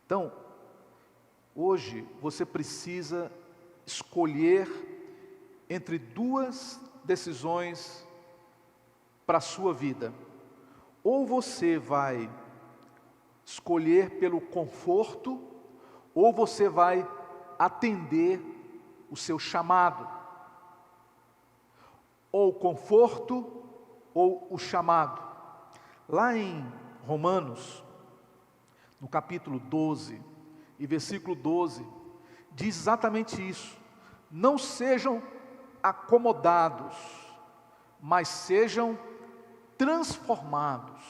Então, hoje você precisa escolher entre duas decisões para a sua vida. Ou você vai escolher pelo conforto, ou você vai atender o seu chamado. Ou o conforto, ou o chamado. Lá em Romanos, no capítulo 12, e versículo 12, diz exatamente isso. Não sejam acomodados, mas sejam transformados.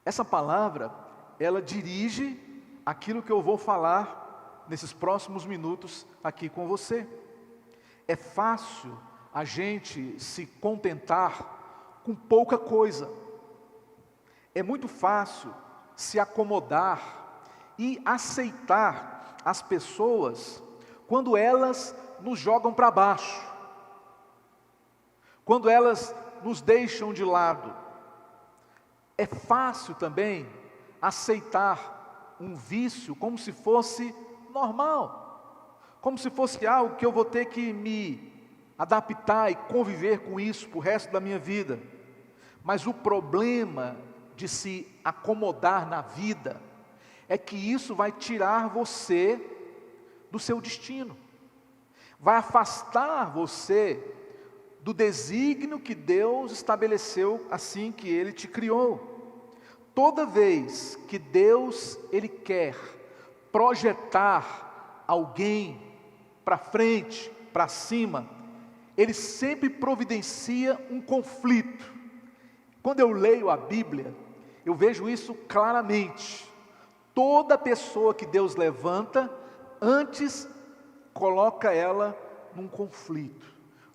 Essa palavra, ela dirige aquilo que eu vou falar nesses próximos minutos aqui com você. É fácil a gente se contentar com pouca coisa. É muito fácil se acomodar e aceitar as pessoas quando elas nos jogam para baixo, quando elas nos deixam de lado. É fácil também aceitar um vício como se fosse normal, como se fosse algo que eu vou ter que me adaptar e conviver com isso pro resto da minha vida. Mas o problema de se acomodar na vida é que isso vai tirar você do seu destino, vai afastar você do desígnio que Deus estabeleceu assim que Ele te criou. Toda vez que Deus Ele quer projetar alguém para frente, para cima, Ele sempre providencia um conflito. Quando eu leio a Bíblia, eu vejo isso claramente. Toda pessoa que Deus levanta, antes coloca ela num conflito,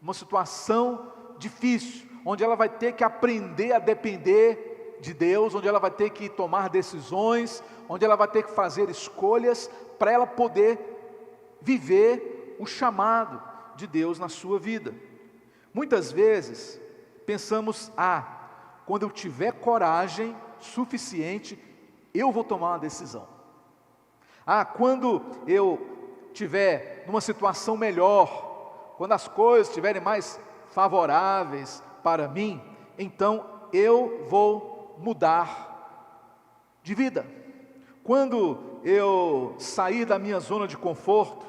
uma situação difícil, onde ela vai ter que aprender a depender de Deus, onde ela vai ter que tomar decisões, onde ela vai ter que fazer escolhas para ela poder viver o chamado de Deus na sua vida. Muitas vezes pensamos, quando eu tiver coragem suficiente, eu vou tomar uma decisão. Quando eu tiver numa situação melhor, quando as coisas estiverem mais favoráveis para mim, então eu vou mudar de vida. Quando eu sair da minha zona de conforto,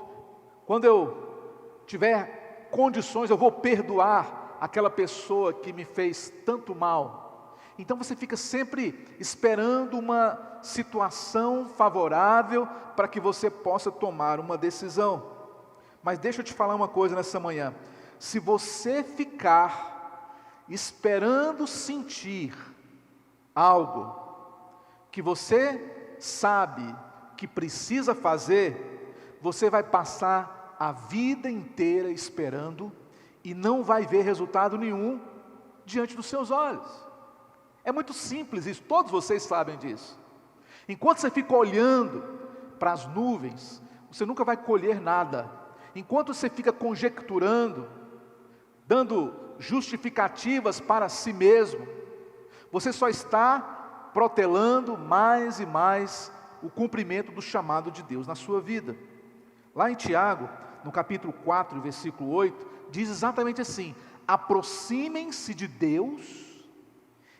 quando eu tiver condições, eu vou perdoar aquela pessoa que me fez tanto mal. Então você fica sempre esperando uma situação favorável para que você possa tomar uma decisão. Mas deixa eu te falar uma coisa nessa manhã. Se você ficar esperando sentir algo que você sabe que precisa fazer, você vai passar a vida inteira esperando e não vai ver resultado nenhum diante dos seus olhos. É muito simples isso, todos vocês sabem disso. Enquanto você fica olhando para as nuvens, você nunca vai colher nada. Enquanto você fica conjecturando, dando justificativas para si mesmo, você só está protelando mais e mais o cumprimento do chamado de Deus na sua vida. Lá em Tiago, no capítulo 4, versículo 8, diz exatamente assim: aproximem-se de Deus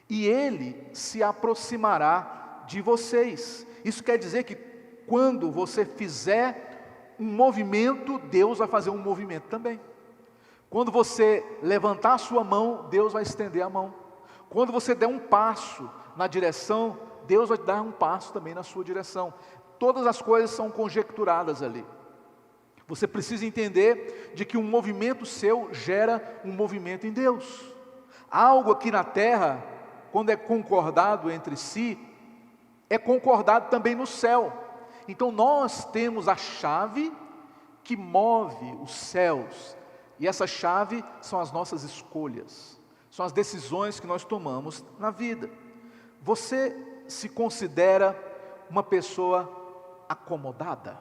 e Ele se aproximará de vocês. Isso quer dizer que quando você fizer um movimento, Deus vai fazer um movimento também. Quando você levantar a sua mão, Deus vai estender a mão. Quando você der um passo na direção, Deus vai dar um passo também na sua direção. Todas as coisas são conjecturadas ali. Você precisa entender de que um movimento seu gera um movimento em Deus. Algo aqui na terra, quando é concordado entre si, é concordado também no céu. Então nós temos a chave que move os céus, e essa chave são as nossas escolhas, são as decisões que nós tomamos na vida. Você se considera uma pessoa acomodada?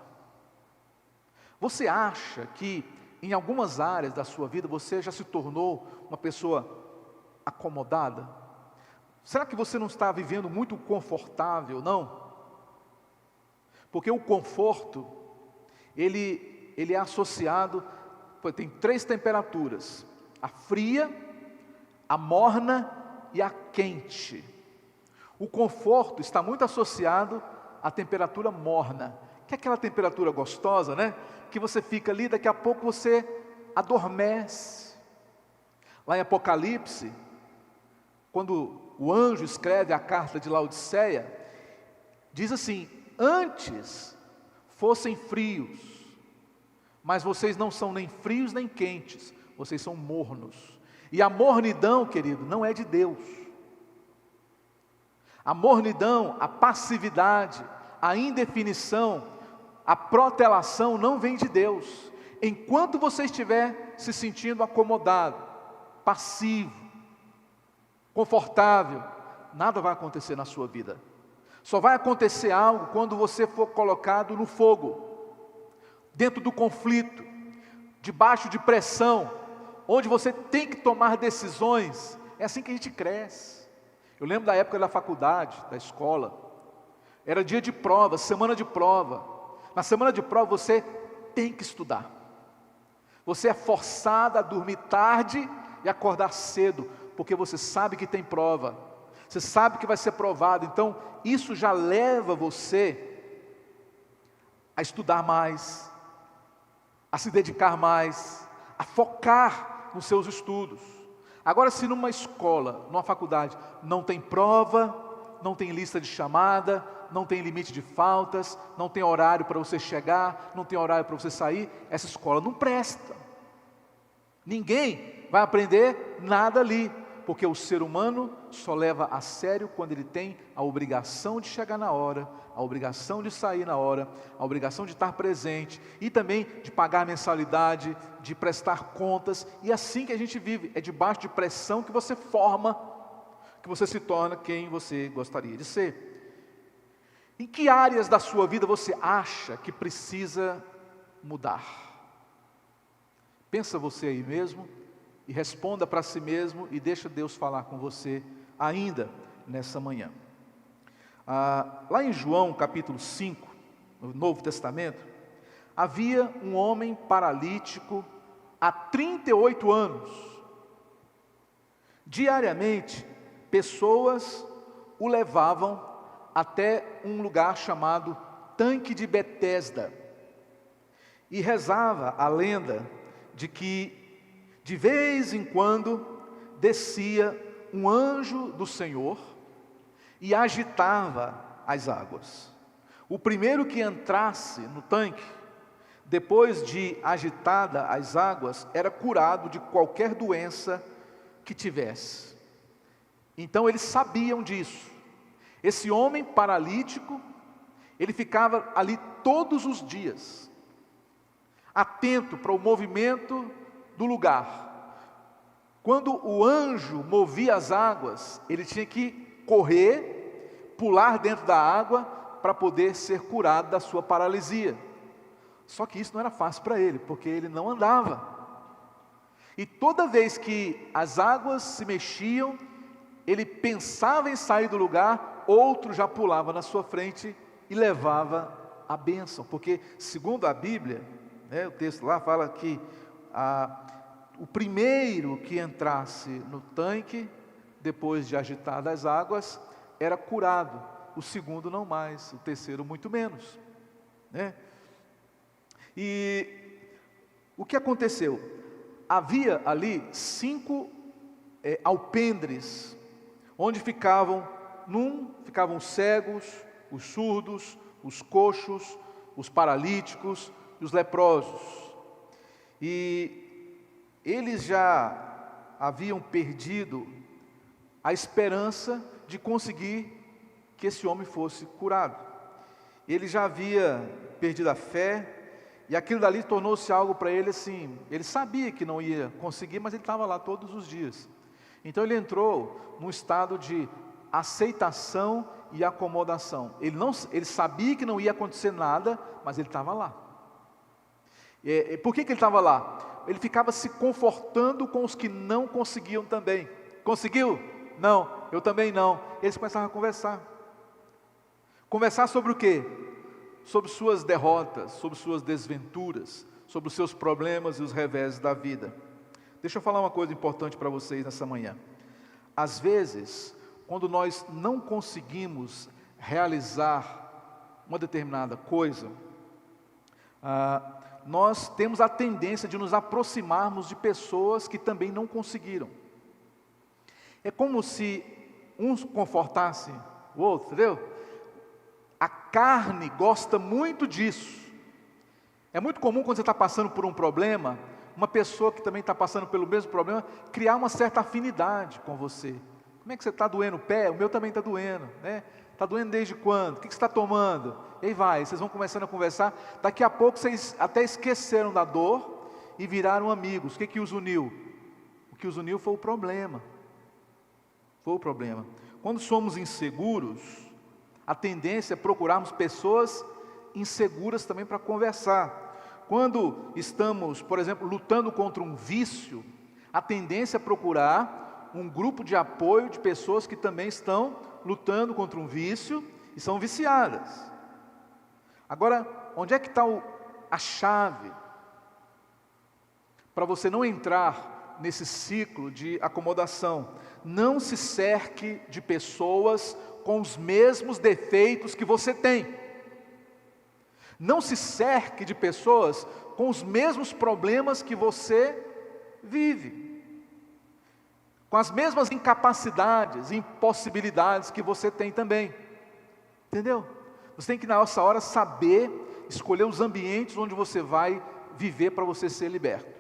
Você acha que em algumas áreas da sua vida você já se tornou uma pessoa acomodada? Será que você não está vivendo muito confortável, não? Porque o conforto, ele é associado, tem 3 temperaturas: a fria, a morna e a quente. O conforto está muito associado à temperatura morna, que é aquela temperatura gostosa, né? Que você fica ali, daqui a pouco você adormece. Lá em Apocalipse, quando o anjo escreve a carta de Laodiceia, diz assim: antes fossem frios, mas vocês não são nem frios nem quentes, vocês são mornos. E a mornidão, querido, não é de Deus. A mornidão, a passividade, a indefinição, a protelação não vem de Deus. Enquanto você estiver se sentindo acomodado, passivo, confortável, nada vai acontecer na sua vida. Só vai acontecer algo quando você for colocado no fogo, dentro do conflito, debaixo de pressão, onde você tem que tomar decisões. É assim que a gente cresce. Eu lembro da época da faculdade, da escola, era dia de prova, semana de prova. Na semana de prova você tem que estudar. Você é forçado a dormir tarde e acordar cedo, porque você sabe que tem prova, você sabe que vai ser provado. Então isso já leva você a estudar mais, a se dedicar mais, a focar nos seus estudos. Agora, se numa escola, numa faculdade, não tem prova, não tem lista de chamada, não tem limite de faltas, não tem horário para você chegar, não tem horário para você sair, essa escola não presta. Ninguém vai aprender nada ali, porque o ser humano só leva a sério quando ele tem a obrigação de chegar na hora, a obrigação de sair na hora, a obrigação de estar presente e também de pagar a mensalidade, de prestar contas. E é assim que a gente vive, é debaixo de pressão que você forma, que você se torna quem você gostaria de ser. Em que áreas da sua vida você acha que precisa mudar? Pensa você aí mesmo e responda para si mesmo e deixa Deus falar com você ainda nessa manhã. Lá em João capítulo 5, no Novo Testamento, havia um homem paralítico há 38 anos. Diariamente, pessoas o levavam até um lugar chamado Tanque de Betesda. E rezava a lenda de que, de vez em quando, descia um anjo do Senhor e agitava as águas. O primeiro que entrasse no tanque, depois de agitada as águas, era curado de qualquer doença que tivesse. Então eles sabiam disso. Esse homem paralítico, ele ficava ali todos os dias, atento para o movimento do lugar. Quando o anjo movia as águas, ele tinha que correr, pular dentro da água para poder ser curado da sua paralisia. Só que isso não era fácil para ele, porque ele não andava. E toda vez que as águas se mexiam, ele pensava em sair do lugar, outro já pulava na sua frente e levava a bênção. Porque, segundo a Bíblia, o texto lá fala que o primeiro que entrasse no tanque, depois de agitadas as águas, era curado. O segundo não mais, o terceiro muito menos. E o que aconteceu? Havia ali 5 alpendres, onde ficavam os cegos, os surdos, os coxos, os paralíticos e os leprosos. E eles já haviam perdido a esperança de conseguir que esse homem fosse curado. Ele já havia perdido a fé, e aquilo dali tornou-se algo para ele assim, ele sabia que não ia conseguir, mas ele estava lá todos os dias. Então ele entrou num estado de aceitação e acomodação. Ele sabia que não ia acontecer nada, mas ele estava lá. Por que ele estava lá? Ele ficava se confortando com os que não conseguiam também. Conseguiu? Não, eu também não. Eles começavam a conversar. Conversar sobre o quê? sobre suas derrotas, sobre suas desventuras, sobre os seus problemas e os reveses da vida. Deixa eu falar uma coisa importante para vocês nessa manhã. Às vezes, quando nós não conseguimos realizar uma determinada coisa, nós temos a tendência de nos aproximarmos de pessoas que também não conseguiram. É como se um confortasse o outro, entendeu? A carne gosta muito disso. É muito comum quando você está passando por um problema, uma pessoa que também está passando pelo mesmo problema, criar uma certa afinidade com você. Como é que você está doendo o pé? O meu também está doendo, né? Está doendo desde quando? O que você está tomando? E aí vai, vocês vão começando a conversar. Daqui a pouco vocês até esqueceram da dor e viraram amigos. O que os uniu? O que os uniu foi o problema. Foi o problema. Quando somos inseguros, a tendência é procurarmos pessoas inseguras também para conversar. Quando estamos, por exemplo, lutando contra um vício, a tendência é procurar um grupo de apoio de pessoas que também estão lutando contra um vício e são viciadas. Agora, onde é que está a chave para você não entrar nesse ciclo de acomodação? Não se cerque de pessoas com os mesmos defeitos que você tem. Não se cerque de pessoas com os mesmos problemas que você vive. Com as mesmas incapacidades, impossibilidades que você tem também. Entendeu? Você tem que, na nossa hora, saber escolher os ambientes onde você vai viver para você ser liberto.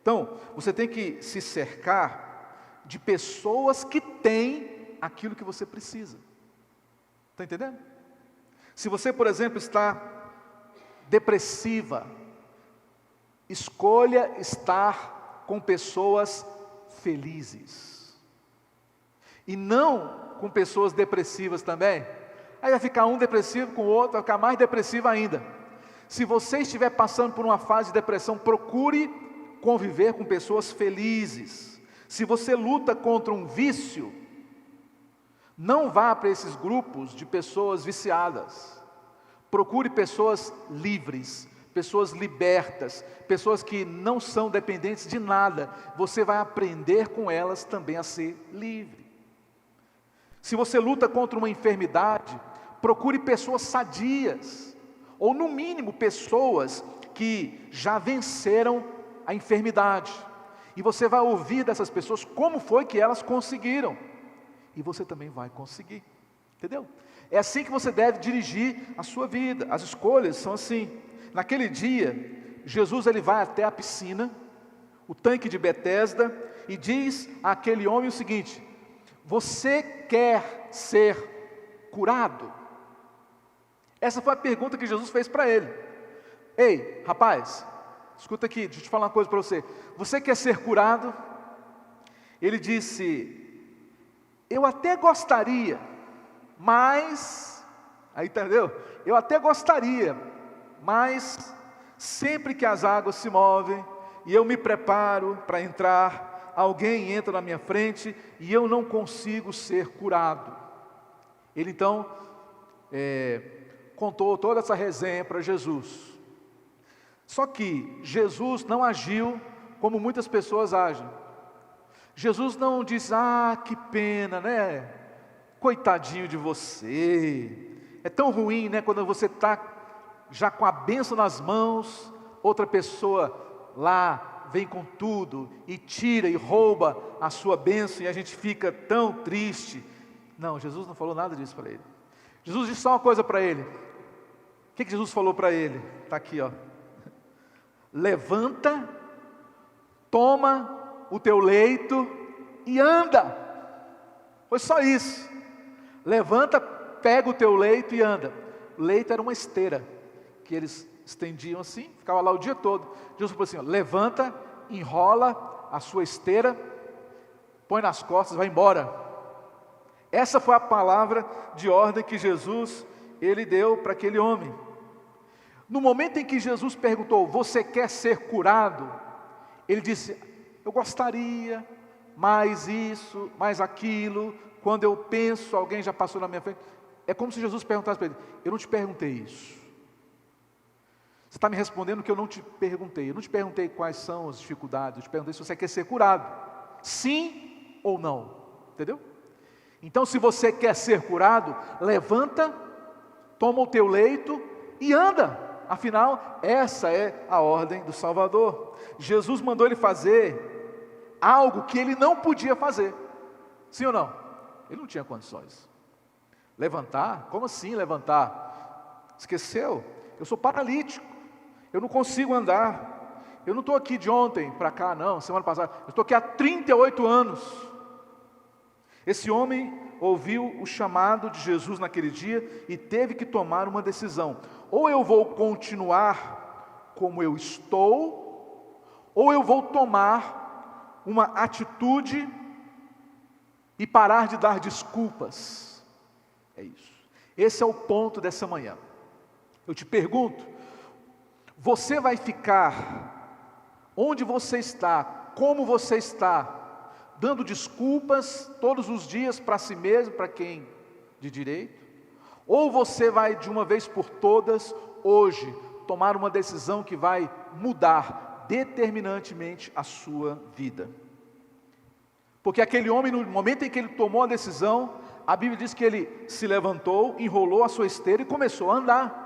Então, você tem que se cercar de pessoas que têm aquilo que você precisa. Está entendendo? Se você, por exemplo, está depressiva, escolha estar com pessoas felizes. E não com pessoas depressivas também. Aí vai ficar um depressivo com o outro, vai ficar mais depressivo ainda. Se você estiver passando por uma fase de depressão, procure conviver com pessoas felizes. Se você luta contra um vício, não vá para esses grupos de pessoas viciadas. Procure pessoas livres, pessoas libertas, pessoas que não são dependentes de nada. Você vai aprender com elas também a ser livre. Se você luta contra uma enfermidade, procure pessoas sadias, ou no mínimo pessoas que já venceram a enfermidade. E você vai ouvir dessas pessoas como foi que elas conseguiram. E você também vai conseguir. Entendeu? É assim que você deve dirigir a sua vida. As escolhas são assim. Naquele dia, Jesus ele vai até a piscina, o tanque de Betesda, e diz àquele homem o seguinte: você quer ser curado? Essa foi a pergunta que Jesus fez para ele. Ei, rapaz, escuta aqui, deixa eu te falar uma coisa para você. Você quer ser curado? Ele disse: eu até gostaria, mas... Aí entendeu? Eu até gostaria, mas sempre que as águas se movem e eu me preparo para entrar, alguém entra na minha frente e eu não consigo ser curado. Ele então contou toda essa resenha para Jesus. Só que Jesus não agiu como muitas pessoas agem. Jesus não disse: ah, que pena, né? Coitadinho de você. É tão ruim, né? Quando você está já com a bênção nas mãos, outra pessoa lá vem com tudo e tira e rouba a sua bênção e a gente fica tão triste. Não, Jesus não falou nada disso para ele. Jesus disse só uma coisa para ele. O que Jesus falou para ele? Está aqui, ó. Levanta, toma o teu leito e anda. Foi só isso. Levanta, pega o teu leito e anda. O leito era uma esteira que eles estendiam assim, ficava lá o dia todo. Jesus falou assim: ó, levanta, enrola a sua esteira, põe nas costas, vai embora. Essa foi a palavra de ordem que Jesus ele deu para aquele homem. No momento em que Jesus perguntou: você quer ser curado? Ele disse: eu gostaria, mais isso, mais aquilo. Quando eu penso, alguém já passou na minha frente. É como se Jesus perguntasse para ele: eu não te perguntei isso. Você está me respondendo que eu não te perguntei. Eu não te perguntei quais são as dificuldades. Eu te perguntei se você quer ser curado. Sim ou não. Entendeu? Então, se você quer ser curado, levanta, toma o teu leito e anda. Afinal, essa é a ordem do Salvador. Jesus mandou ele fazer algo que ele não podia fazer. Sim ou não? Ele não tinha condições. Levantar? Como assim levantar? Esqueceu? Eu sou paralítico. Eu não consigo andar. Eu não estou aqui de ontem para cá, não, semana passada. Eu estou aqui há 38 anos. Esse homem ouviu o chamado de Jesus naquele dia e teve que tomar uma decisão. Ou eu vou continuar como eu estou, ou eu vou tomar uma atitude e parar de dar desculpas. É isso. Esse é o ponto dessa manhã. Eu te pergunto, você vai ficar onde você está, como você está, dando desculpas todos os dias para si mesmo, para quem de direito? Ou você vai de uma vez por todas, hoje, tomar uma decisão que vai mudar determinantemente a sua vida? Porque aquele homem, no momento em que ele tomou a decisão, a Bíblia diz que ele se levantou, enrolou a sua esteira e começou a andar.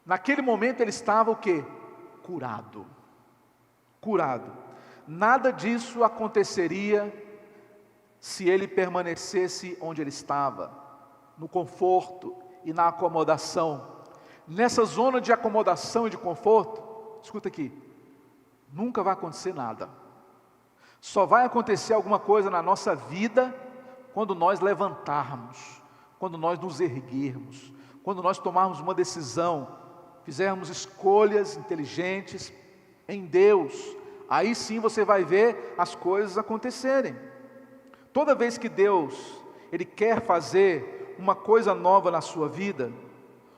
Naquele momento ele estava o quê? Curado. Curado. Nada disso aconteceria se ele permanecesse onde ele estava, no conforto e na acomodação. Nessa zona de acomodação e de conforto, escuta aqui, nunca vai acontecer nada. Só vai acontecer alguma coisa na nossa vida quando nós levantarmos, quando nós nos erguermos, quando nós tomarmos uma decisão, fizermos escolhas inteligentes em Deus. Aí sim você vai ver as coisas acontecerem. Toda vez que Deus, Ele quer fazer uma coisa nova na sua vida,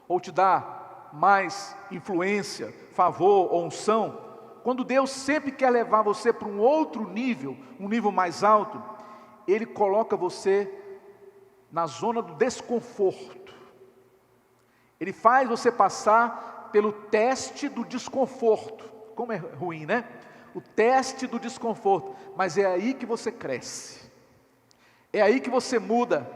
ou te dar mais influência, favor ou unção, quando Deus sempre quer levar você para um outro nível, um nível mais alto, Ele coloca você na zona do desconforto. Ele faz você passar pelo teste do desconforto. Como é ruim, né? O teste do desconforto. Mas é aí que você cresce. É aí que você muda.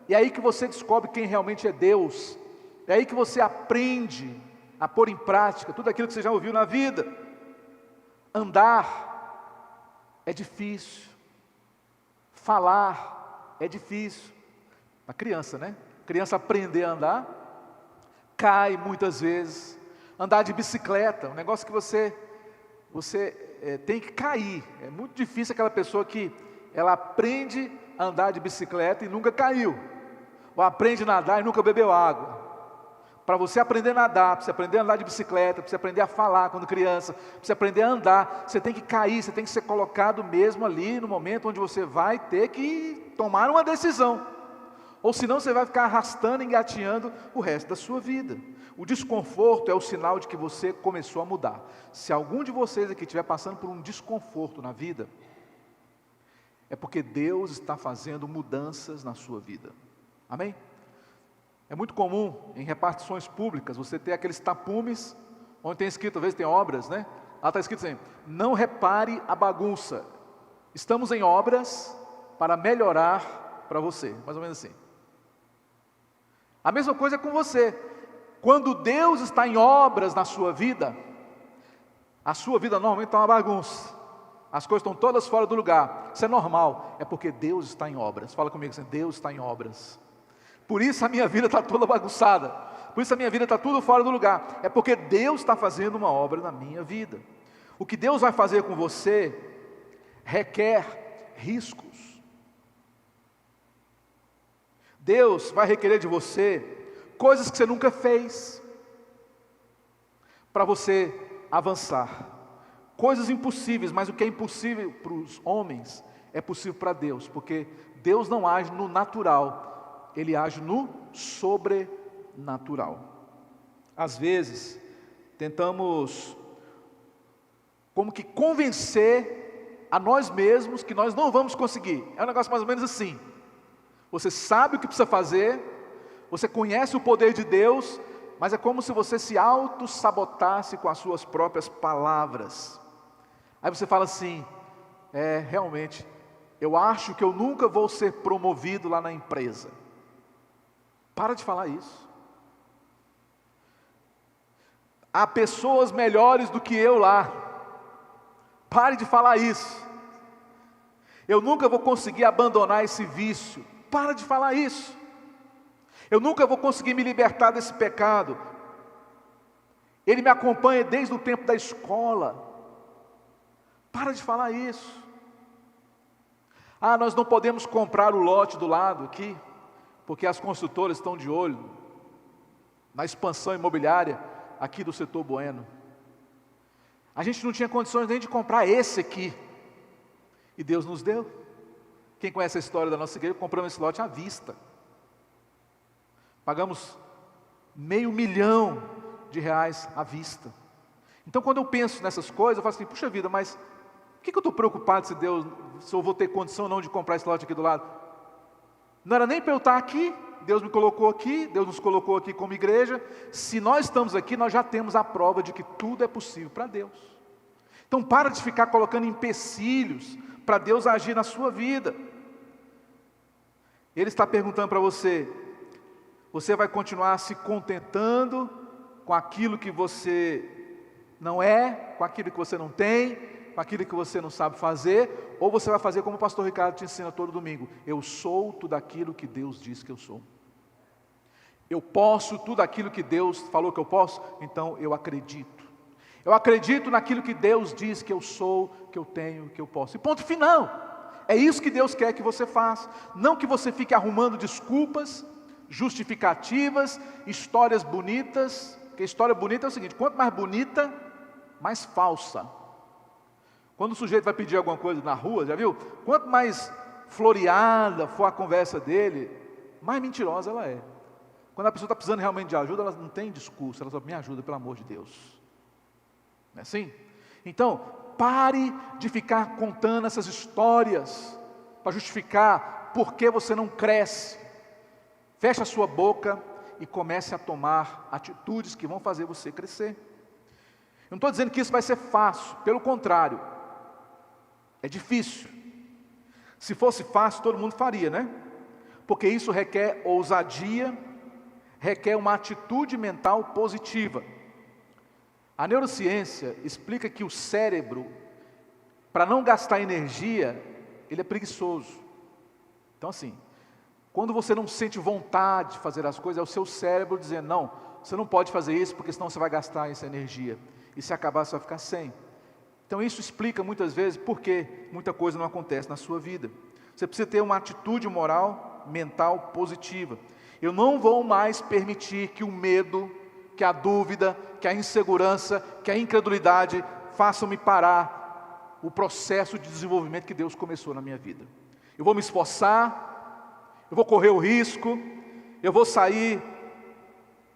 É aí que você descobre quem realmente é Deus. É aí que você aprende a pôr em prática tudo aquilo que você já ouviu na vida. Andar é difícil. Falar é difícil. Para criança, né? Criança aprender a andar, cai muitas vezes. Andar de bicicleta, um negócio que você tem que cair. É muito difícil aquela pessoa que ela aprende a andar de bicicleta e nunca caiu. Ou aprende a nadar e nunca bebeu água. Para você aprender a nadar, para você aprender a andar de bicicleta, para você aprender a falar quando criança, para você aprender a andar, você tem que cair, você tem que ser colocado mesmo ali no momento onde você vai ter que tomar uma decisão. Ou senão você vai ficar arrastando, engateando o resto da sua vida. O desconforto é o sinal de que você começou a mudar. Se algum de vocês aqui estiver passando por um desconforto na vida, é porque Deus está fazendo mudanças na sua vida. Amém? É muito comum em repartições públicas você ter aqueles tapumes, onde tem escrito, às vezes tem obras, né? Lá está escrito assim, não repare a bagunça. Estamos em obras para melhorar para você. Mais ou menos assim. A mesma coisa é com você. Quando Deus está em obras na sua vida, a sua vida normalmente está uma bagunça. As coisas estão todas fora do lugar. Isso é normal. É porque Deus está em obras. Fala comigo assim, Deus está em obras. Por isso a minha vida está toda bagunçada. Por isso a minha vida está tudo fora do lugar. É porque Deus está fazendo uma obra na minha vida. O que Deus vai fazer com você requer riscos. Deus vai requerer de você coisas que você nunca fez para você avançar. Coisas impossíveis, mas o que é impossível para os homens é possível para Deus, porque Deus não age no natural, Ele age no sobrenatural. Às vezes, tentamos como que convencer a nós mesmos que nós não vamos conseguir. É um negócio mais ou menos assim. Você sabe o que precisa fazer, você conhece o poder de Deus, mas é como se você se auto-sabotasse com as suas próprias palavras. Aí você fala assim, realmente, eu acho que eu nunca vou ser promovido lá na empresa. Para de falar isso. Há pessoas melhores do que eu lá. Pare de falar isso. Eu nunca vou conseguir abandonar esse vício. Para de falar isso. Eu nunca vou conseguir me libertar desse pecado. Ele me acompanha desde o tempo da escola. Para de falar isso. Nós não podemos comprar o lote do lado aqui, porque as construtoras estão de olho na expansão imobiliária aqui do setor Bueno. A gente não tinha condições nem de comprar esse aqui, e Deus nos deu. Quem conhece a história da nossa igreja, compramos esse lote à vista. Pagamos R$500 mil à vista. Então quando eu penso nessas coisas, eu falo assim, puxa vida, mas o que eu estou preocupado se eu vou ter condição ou não de comprar esse lote aqui do lado? Não era nem para eu estar aqui, Deus me colocou aqui, Deus nos colocou aqui como igreja. Se nós estamos aqui, nós já temos a prova de que tudo é possível para Deus. Então para de ficar colocando empecilhos para Deus agir na sua vida. Ele está perguntando para você, você vai continuar se contentando com aquilo que você não é, com aquilo que você não tem, com aquilo que você não sabe fazer, ou você vai fazer como o pastor Ricardo te ensina todo domingo, eu sou tudo aquilo que Deus diz que eu sou. Eu posso tudo aquilo que Deus falou que eu posso, então eu acredito. Eu acredito naquilo que Deus diz que eu sou, que eu tenho, que eu posso. E ponto final. É isso que Deus quer que você faça. Não que você fique arrumando desculpas, justificativas, histórias bonitas. Porque história bonita é o seguinte, quanto mais bonita, mais falsa. Quando o sujeito vai pedir alguma coisa na rua, já viu? Quanto mais floreada for a conversa dele, mais mentirosa ela é. Quando a pessoa está precisando realmente de ajuda, ela não tem discurso, ela só me ajuda, pelo amor de Deus. Não é assim? Então, pare de ficar contando essas histórias para justificar por que você não cresce. Feche a sua boca e comece a tomar atitudes que vão fazer você crescer. Eu não estou dizendo que isso vai ser fácil, pelo contrário, é difícil. Se fosse fácil, todo mundo faria, né? Porque isso requer ousadia, requer uma atitude mental positiva. A neurociência explica que o cérebro, para não gastar energia, ele é preguiçoso. Então assim, quando você não sente vontade de fazer as coisas, é o seu cérebro dizendo, não, você não pode fazer isso, porque senão você vai gastar essa energia. E se acabar, você vai ficar sem. Então isso explica muitas vezes por que muita coisa não acontece na sua vida. Você precisa ter uma atitude moral, mental positiva. Eu não vou mais permitir que o medo, que a dúvida, que a insegurança, que a incredulidade façam-me parar o processo de desenvolvimento que Deus começou na minha vida. Eu vou me esforçar, eu vou correr o risco, eu vou sair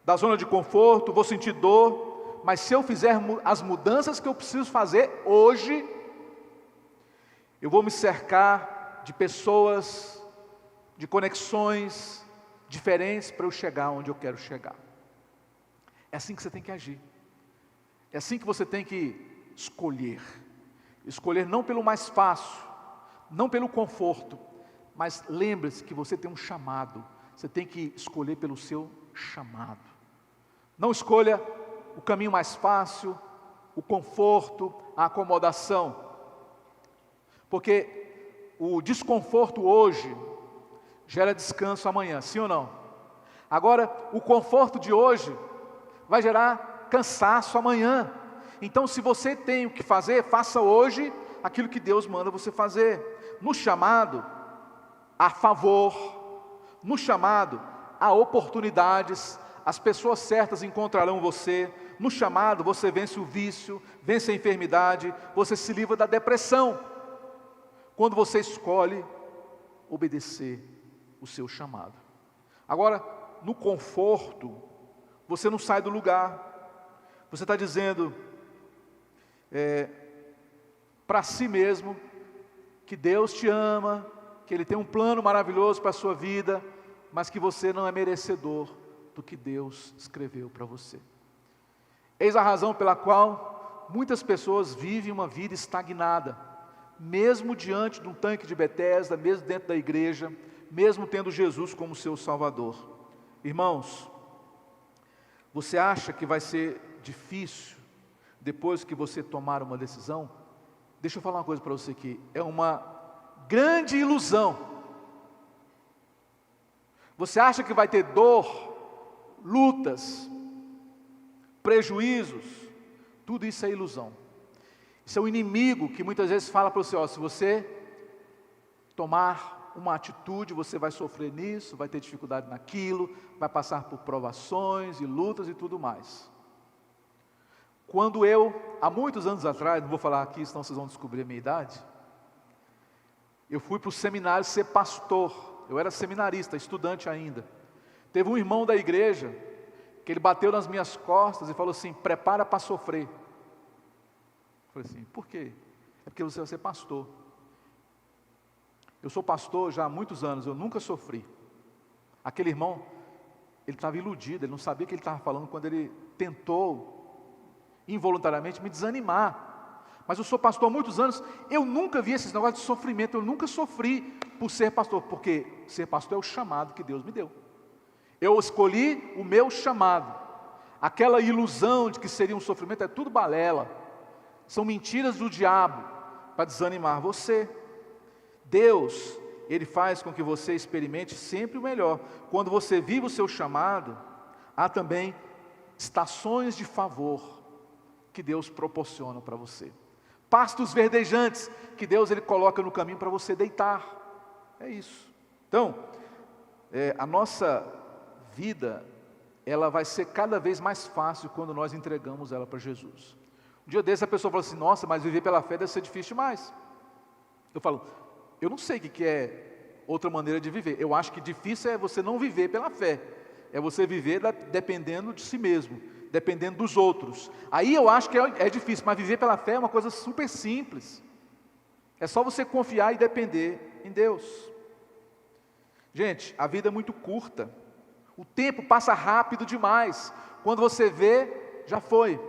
da zona de conforto, vou sentir dor, mas se eu fizer as mudanças que eu preciso fazer hoje, eu vou me cercar de pessoas, de conexões diferentes para eu chegar onde eu quero chegar. É assim que você tem que agir. É assim que você tem que escolher. Escolher não pelo mais fácil, não pelo conforto, mas lembre-se que você tem um chamado. Você tem que escolher pelo seu chamado. Não escolha o caminho mais fácil, o conforto, a acomodação. Porque o desconforto hoje gera descanso amanhã, sim ou não? Agora, o conforto de hoje vai gerar cansaço amanhã. Então, se você tem o que fazer, faça hoje aquilo que Deus manda você fazer. No chamado, há favor. No chamado, há oportunidades. As pessoas certas encontrarão você. No chamado, você vence o vício, vence a enfermidade, você se livra da depressão. Quando você escolhe obedecer o seu chamado. Agora, no conforto, você não sai do lugar. Você está dizendo para si mesmo que Deus te ama, que Ele tem um plano maravilhoso para a sua vida, mas que você não é merecedor do que Deus escreveu para você. Eis a razão pela qual muitas pessoas vivem uma vida estagnada, mesmo diante de um tanque de Betesda, mesmo dentro da igreja, mesmo tendo Jesus como seu Salvador. Irmãos, você acha que vai ser difícil depois que você tomar uma decisão? Deixa eu falar uma coisa para você aqui, é uma grande ilusão. Você acha que vai ter dor, lutas, prejuízos? Tudo isso é ilusão. Isso é o inimigo que muitas vezes fala para você, se você tomar uma atitude, você vai sofrer nisso, vai ter dificuldade naquilo, vai passar por provações e lutas e tudo mais. Quando há muitos anos atrás, não vou falar aqui, senão vocês vão descobrir a minha idade, eu fui para o seminário ser pastor, eu era seminarista, estudante ainda. Teve um irmão da igreja, que ele bateu nas minhas costas e falou assim, prepara para sofrer. Eu falei assim, por quê? É porque você vai ser pastor. Eu sou pastor já há muitos anos, eu nunca sofri. Aquele irmão, ele estava iludido, ele não sabia o que ele estava falando quando ele tentou involuntariamente me desanimar. Mas eu sou pastor há muitos anos, eu nunca vi esses negócios de sofrimento, eu nunca sofri por ser pastor, porque ser pastor é o chamado que Deus me deu. Eu escolhi o meu chamado. Aquela ilusão de que seria um sofrimento é tudo balela. São mentiras do diabo para desanimar você. Deus, Ele faz com que você experimente sempre o melhor. Quando você vive o seu chamado, há também estações de favor que Deus proporciona para você. Pastos verdejantes que Deus Ele coloca no caminho para você deitar. É isso. Então, a nossa vida, ela vai ser cada vez mais fácil quando nós entregamos ela para Jesus. Um dia desse a pessoa fala assim, nossa, mas viver pela fé deve ser difícil demais. Eu falo, eu não sei o que é outra maneira de viver. Eu acho que difícil é você não viver pela fé. É você viver dependendo de si mesmo, dependendo dos outros. Aí eu acho que é difícil, mas viver pela fé é uma coisa super simples. É só você confiar e depender em Deus. Gente, a vida é muito curta. O tempo passa rápido demais. Quando você vê, já foi.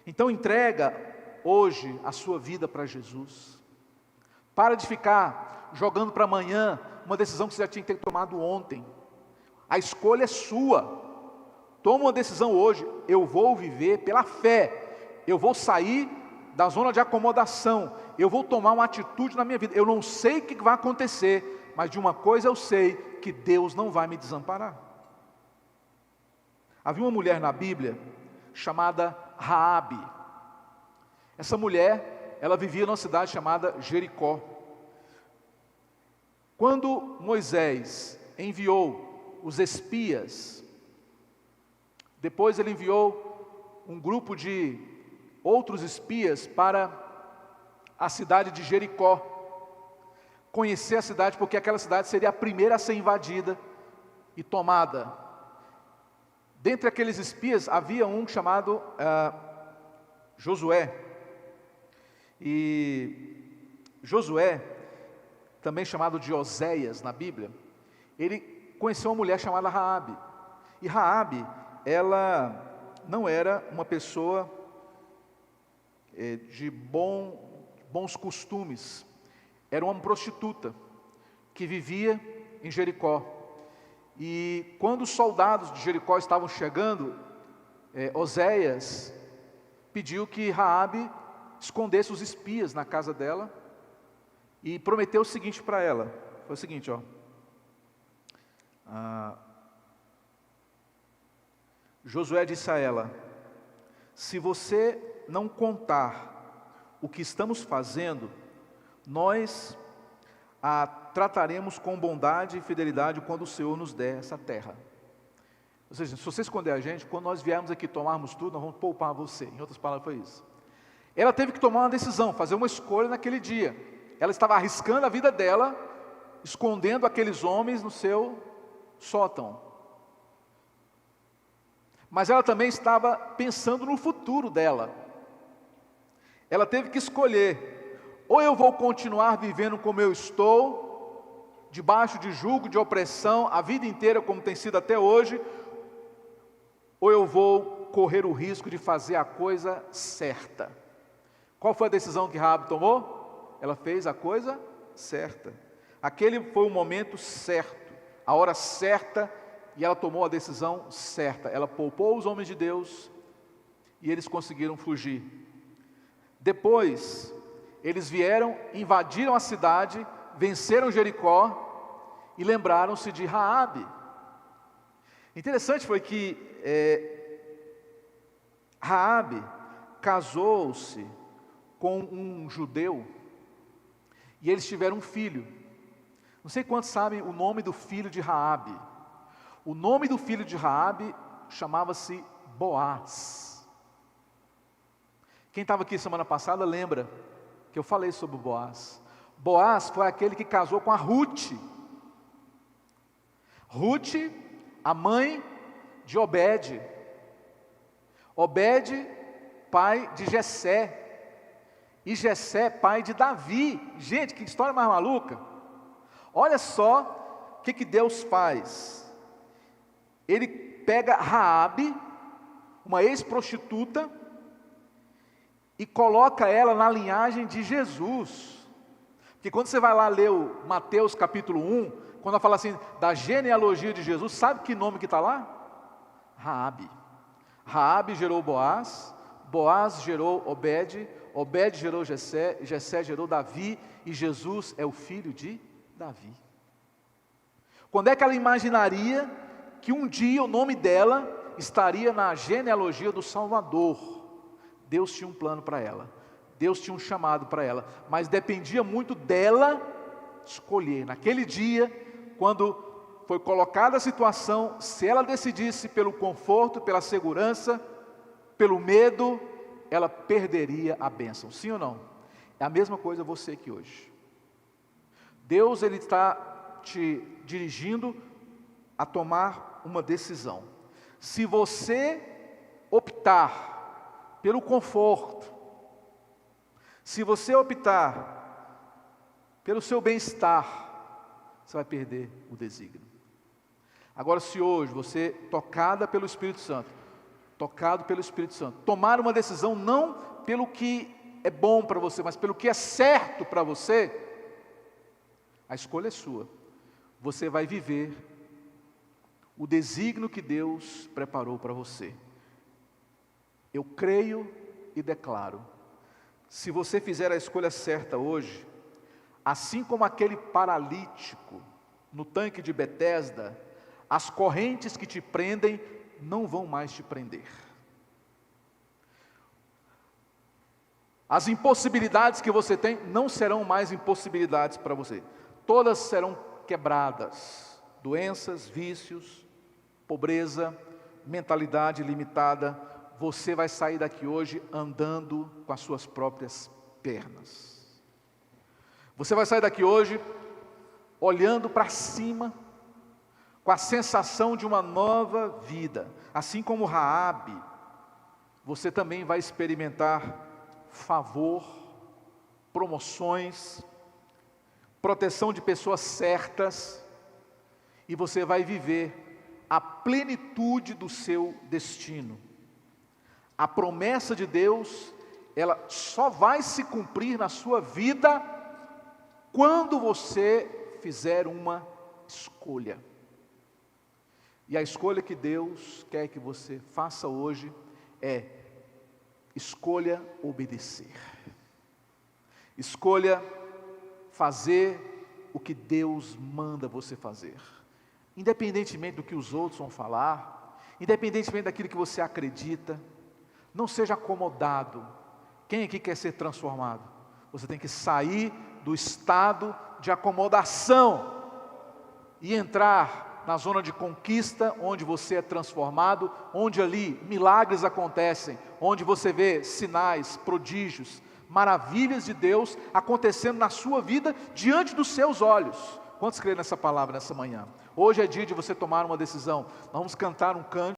Então entrega hoje a sua vida para Jesus. Para de ficar jogando para amanhã uma decisão que você já tinha que ter tomado ontem. A escolha é sua. Toma uma decisão hoje. Eu vou viver pela fé. Eu vou sair da zona de acomodação. Eu vou tomar uma atitude na minha vida. Eu não sei o que vai acontecer, mas de uma coisa eu sei, que Deus não vai me desamparar. Havia uma mulher na Bíblia chamada Raabe. Essa mulher, ela vivia numa cidade chamada Jericó. Quando Moisés enviou os espias, depois ele enviou um grupo de outros espias para a cidade de Jericó, conhecer a cidade, porque aquela cidade seria a primeira a ser invadida e tomada. Dentre aqueles espias havia um chamado Josué. E Josué, também chamado de Oséias na Bíblia, ele conheceu uma mulher chamada Raabe. E Raabe, ela não era uma pessoa de bons costumes. Era uma prostituta que vivia em Jericó. E quando os soldados de Jericó estavam chegando, Oséias pediu que Raabe escondesse os espias na casa dela e prometeu o seguinte para ela. Foi o seguinte, Josué disse a ela: se você não contar o que estamos fazendo, nós a trataremos com bondade e fidelidade quando o Senhor nos der essa terra. Ou seja, se você esconder a gente, quando nós viermos aqui tomarmos tudo, nós vamos poupar você. Em outras palavras, foi isso. Ela teve que tomar uma decisão, fazer uma escolha naquele dia. Ela estava arriscando a vida dela, escondendo aqueles homens no seu sótão. Mas ela também estava pensando no futuro dela. Ela teve que escolher: ou eu vou continuar vivendo como eu estou, debaixo de jugo, de opressão, a vida inteira como tem sido até hoje, ou eu vou correr o risco de fazer a coisa certa? Qual foi a decisão que Raabe tomou? Ela fez a coisa certa. Aquele foi o momento certo, a hora certa, e ela tomou a decisão certa. Ela poupou os homens de Deus e eles conseguiram fugir. Depois, eles vieram, invadiram a cidade, venceram Jericó e lembraram-se de Raabe. Interessante foi que Raabe casou-se com um judeu e eles tiveram um filho. Não sei quantos sabem o nome do filho de Raabe. O nome do filho de Raabe chamava-se Boaz. Quem estava aqui semana passada lembra que eu falei sobre o Boaz. Boaz foi aquele que casou com a Ruth. Ruth, a mãe de Obed. Obed, pai de Jessé. E Jessé, pai de Davi. Gente, que história mais maluca. Olha só o que Deus faz. Ele pega Raabe, uma ex-prostituta, e coloca ela na linhagem de Jesus. Porque quando você vai lá ler o Mateus capítulo 1, quando ela fala assim, da genealogia de Jesus, sabe que nome que está lá? Raabe. Raabe gerou Boaz, Boaz gerou Obed, Obed gerou Jessé, Jessé gerou Davi, e Jesus é o filho de Davi. Quando é que ela imaginaria que um dia o nome dela estaria na genealogia do Salvador? Deus tinha um plano para ela, Deus tinha um chamado para ela, mas dependia muito dela escolher. Naquele dia, quando foi colocada a situação, se ela decidisse pelo conforto, pela segurança, pelo medo, ela perderia a bênção, sim ou não? É a mesma coisa você aqui hoje. Deus, Ele está te dirigindo a tomar uma decisão. Se você optar pelo conforto, se você optar pelo seu bem-estar, você vai perder o desígnio. Agora, se hoje você, tocado pelo Espírito Santo, tomar uma decisão não pelo que é bom para você, mas pelo que é certo para você, a escolha é sua. Você vai viver o desígnio que Deus preparou para você. Eu creio e declaro, se você fizer a escolha certa hoje, assim como aquele paralítico no tanque de Betesda, as correntes que te prendem não vão mais te prender. As impossibilidades que você tem não serão mais impossibilidades para você. Todas serão quebradas. Doenças, vícios, pobreza, mentalidade limitada. Você vai sair daqui hoje andando com as suas próprias pernas. Você vai sair daqui hoje olhando para cima, com a sensação de uma nova vida. Assim como Raabe, você também vai experimentar favor, promoções, proteção de pessoas certas, e você vai viver a plenitude do seu destino. A promessa de Deus, ela só vai se cumprir na sua vida quando você fizer uma escolha. E a escolha que Deus quer que você faça hoje é: escolha obedecer. Escolha fazer o que Deus manda você fazer. Independentemente do que os outros vão falar, independentemente daquilo que você acredita, não seja acomodado. Quem aqui quer ser transformado? Você tem que sair do estado de acomodação e entrar na zona de conquista, onde você é transformado, onde ali milagres acontecem, onde você vê sinais, prodígios, maravilhas de Deus acontecendo na sua vida, diante dos seus olhos. Quantos creem nessa palavra nessa manhã? Hoje é dia de você tomar uma decisão. Nós vamos cantar um canto.